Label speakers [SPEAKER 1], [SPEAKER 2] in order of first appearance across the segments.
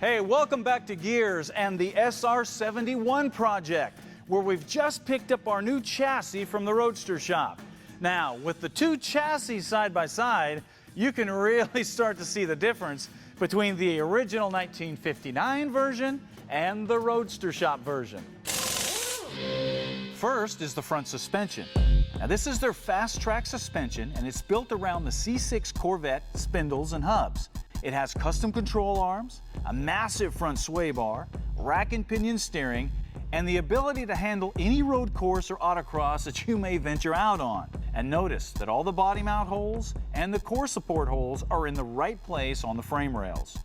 [SPEAKER 1] Hey, welcome back to Gears and the SR71 project, where we've just picked up our new chassis from the Roadster shop. Now, with the two chassis side by side, you can really start to see the difference between the original 1959 version and the Roadster shop version. First is the front suspension. Now, this is their fast-track suspension, and it's built around the C6 Corvette spindles and hubs. It has custom control arms, a massive front sway bar, rack and pinion steering, and the ability to handle any road course or autocross that you may venture out on. And notice that all the body mount holes and the core support holes are in the right place on the frame rails.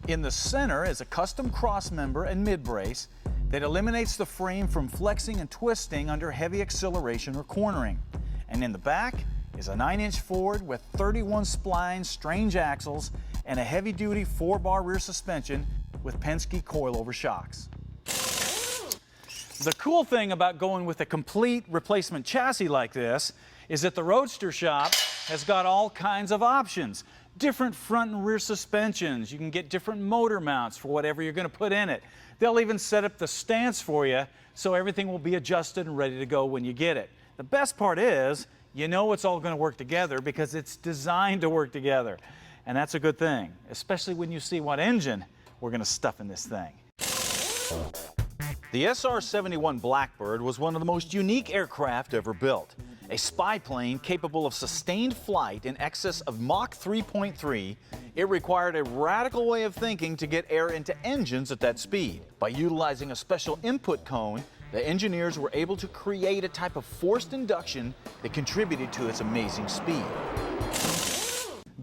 [SPEAKER 1] In the center is a custom cross member and mid brace that eliminates the frame from flexing and twisting under heavy acceleration or cornering. And in the back is a 9-inch Ford with 31 spline strange axles and a heavy-duty 4-bar rear suspension with Penske coilover shocks. The cool thing about going with a complete replacement chassis like this is that the Roadster shop has got all kinds of options. Different front and rear suspensions. You can get different motor mounts for whatever you're going to put in it. They'll even set up the stance for you so everything will be adjusted and ready to go when you get it. The best part is, you know it's all going to work together because it's designed to work together. And that's a good thing, especially when you see what engine we're going to stuff in this thing. The SR-71 Blackbird was one of the most unique aircraft ever built. A spy plane capable of sustained flight in excess of Mach 3.3, it required a radical way of thinking to get air into engines at that speed. By utilizing a special input cone, the engineers were able to create a type of forced induction that contributed to its amazing speed.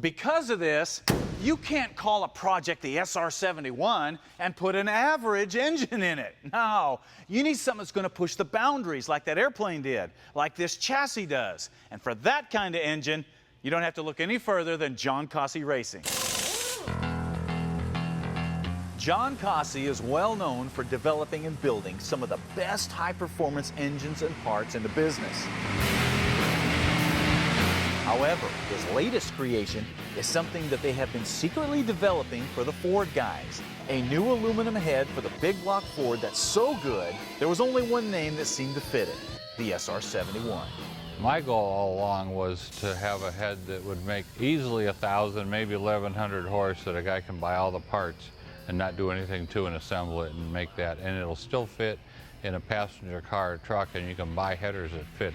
[SPEAKER 1] Because of this, you can't call a project the SR-71 and put an average engine in it. No, you need something that's going to push the boundaries like that airplane did, like this chassis does. And for that kind of engine, you don't have to look any further than John Kaase Racing. John Kaase is well known for developing and building some of the best high-performance engines and parts in the business. However, his latest creation is something that they have been secretly developing for the Ford guys. A new aluminum head for the big block Ford that's so good, there was only one name that seemed to fit it, the SR-71.
[SPEAKER 2] My goal all along was to have a head that would make easily 1,000, maybe 1,100 horse that a guy can buy all the parts and not do anything to and assemble it and make that, and it'll still fit in a passenger car or truck, and you can buy headers that fit.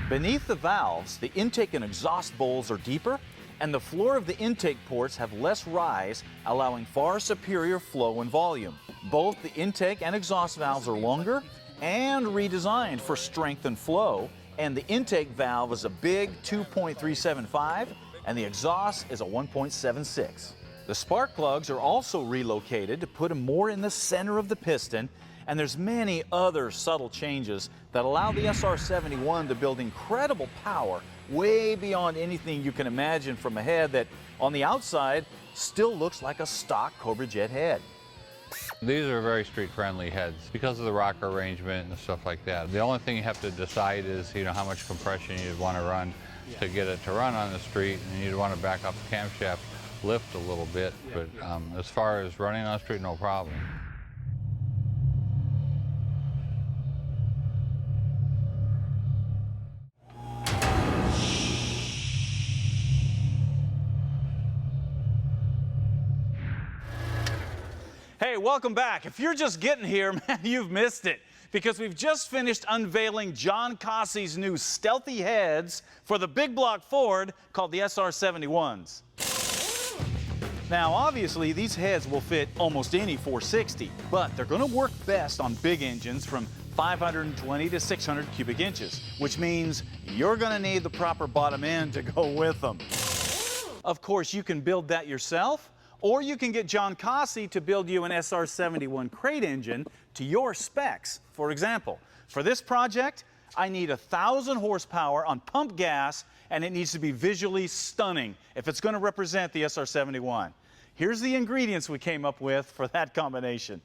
[SPEAKER 1] Beneath the valves, the intake and exhaust bowls are deeper, and the floor of the intake ports have less rise, allowing far superior flow and volume. Both the intake and exhaust valves are longer and redesigned for strength and flow, and the intake valve is a big 2.375, and the exhaust is a 1.76. The spark plugs are also relocated to put them more in the center of the piston, and there's many other subtle changes that allow the SR-71 to build incredible power way beyond anything you can imagine from a head that, on the outside, still looks like a stock Cobra Jet head.
[SPEAKER 2] These are very street-friendly heads because of the rocker arrangement and stuff like that. The only thing you have to decide is, how much compression you'd want to run to get it to run on the street, and you'd want to back up the camshaft lift a little bit, but as far as running on the street, no problem.
[SPEAKER 1] Hey, welcome back. If you're just getting here, man, you've missed it, because we've just finished unveiling John Kaase's new stealthy heads for the big block Ford called the SR-71s. Now, obviously, these heads will fit almost any 460, but they're going to work best on big engines from 520 to 600 cubic inches, which means you're going to need the proper bottom end to go with them. Of course, you can build that yourself, or you can get John Kaase to build you an SR-71 crate engine to your specs. For example, for this project, I need 1,000 horsepower on pump gas, and it needs to be visually stunning if it's going to represent the SR-71. Here's the ingredients we came up with for that combination.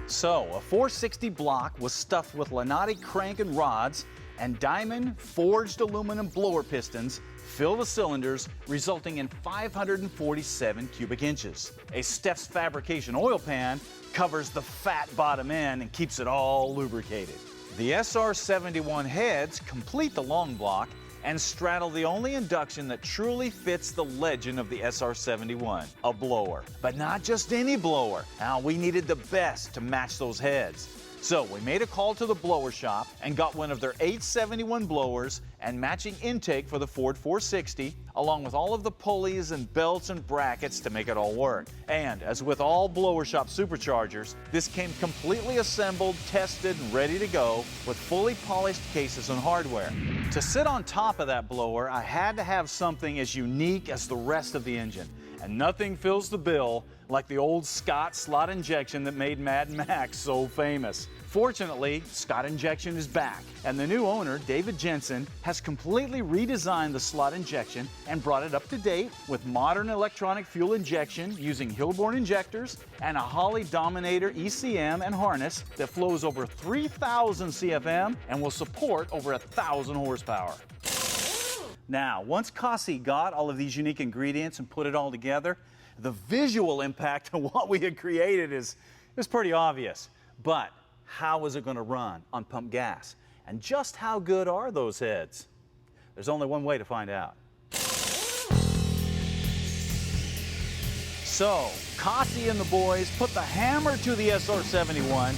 [SPEAKER 1] So, a 460 block was stuffed with Lanati crank and rods and diamond forged aluminum blower pistons fill the cylinders, resulting in 547 cubic inches. A Steph's fabrication oil pan covers the fat bottom end and keeps it all lubricated. The SR71 heads complete the long block and straddle the only induction that truly fits the legend of the SR71, a blower. But not just any blower. Now, we needed the best to match those heads. So we made a call to the blower shop and got one of their 871 blowers and matching intake for the Ford 460, along with all of the pulleys and belts and brackets to make it all work. And as with all blower shop superchargers, this came completely assembled, tested, and ready to go with fully polished cases and hardware. To sit on top of that blower, I had to have something as unique as the rest of the engine. And nothing fills the bill like the old Scott slot injection that made Mad Max so famous. Fortunately, Scott injection is back, and the new owner, David Jensen, has completely redesigned the slot injection and brought it up to date with modern electronic fuel injection using Hilborn injectors and a Holley Dominator ECM and harness that flows over 3,000 CFM and will support over 1,000 horsepower. Now, once Kaase got all of these unique ingredients and put it all together, the visual impact of what we had created is pretty obvious. But how is it going to run on pump gas? And just how good are those heads? There's only one way to find out. So, Kaase and the boys put the hammer to the SR71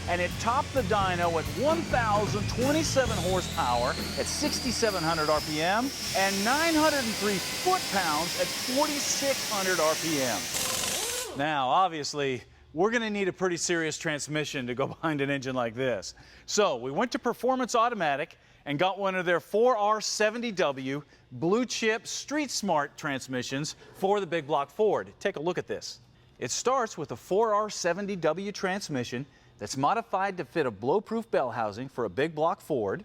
[SPEAKER 1] and it topped the dyno at 1,027 horsepower at 6,700 RPM and 903 foot-pounds at 4,600 RPM. Now, obviously, we're going to need a pretty serious transmission to go behind an engine like this. So we went to Performance Automatic and got one of their 4R70W Blue Chip Street Smart transmissions for the big block Ford. Take a look at this. It starts with a 4R70W transmission that's modified to fit a blow-proof bell housing for a big block Ford.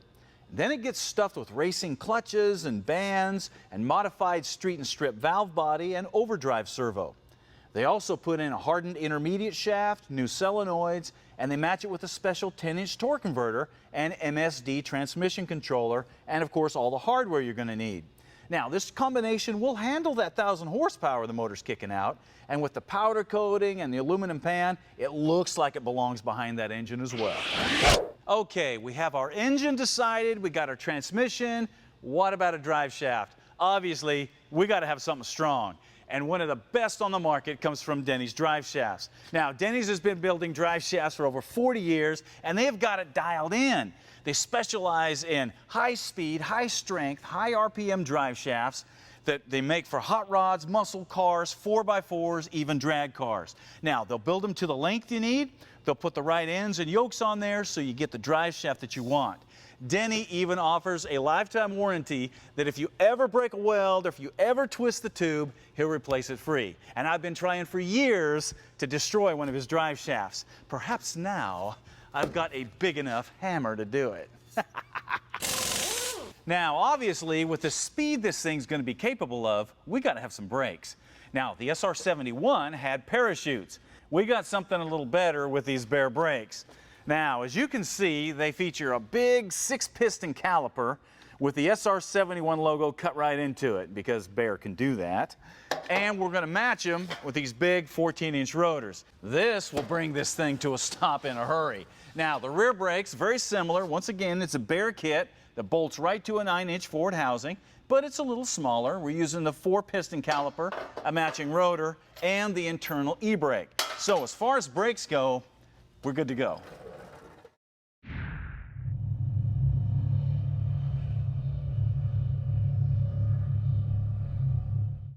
[SPEAKER 1] Then it gets stuffed with racing clutches and bands and modified street and strip valve body and overdrive servo. They also put in a hardened intermediate shaft, new solenoids, and they match it with a special 10-inch torque converter and MSD transmission controller, and of course all the hardware you're going to need. Now, this combination will handle that 1,000 horsepower the motor's kicking out, and with the powder coating and the aluminum pan, it looks like it belongs behind that engine as well. Okay, we have our engine decided, we got our transmission. What about a drive shaft? Obviously, we got to have something strong. And one of the best on the market comes from Denny's drive shafts. Now, Denny's has been building drive shafts for over 40 years, and they've got it dialed in. They specialize in high-speed, high-strength, high RPM drive shafts that they make for hot rods, muscle cars, 4x4s, even drag cars. Now, they'll build them to the length you need. They'll put the right ends and yokes on there so you get the drive shaft that you want. Denny even offers a lifetime warranty that if you ever break a weld or if you ever twist the tube, he'll replace it free. And I've been trying for years to destroy one of his drive shafts. Perhaps now I've got a big enough hammer to do it. Now, obviously, with the speed this thing's going to be capable of, we got to have some brakes. Now, the SR71 had parachutes. We got something a little better with these bare brakes. Now, as you can see, they feature a big 6-piston caliper with the SR71 logo cut right into it, because Bear can do that. And we're going to match them with these big 14-inch rotors. This will bring this thing to a stop in a hurry. Now, the rear brakes, very similar. Once again, it's a Bear kit that bolts right to a 9-inch Ford housing, but it's a little smaller. We're using the 4-piston caliper, a matching rotor, and the internal e-brake. So as far as brakes go, we're good to go.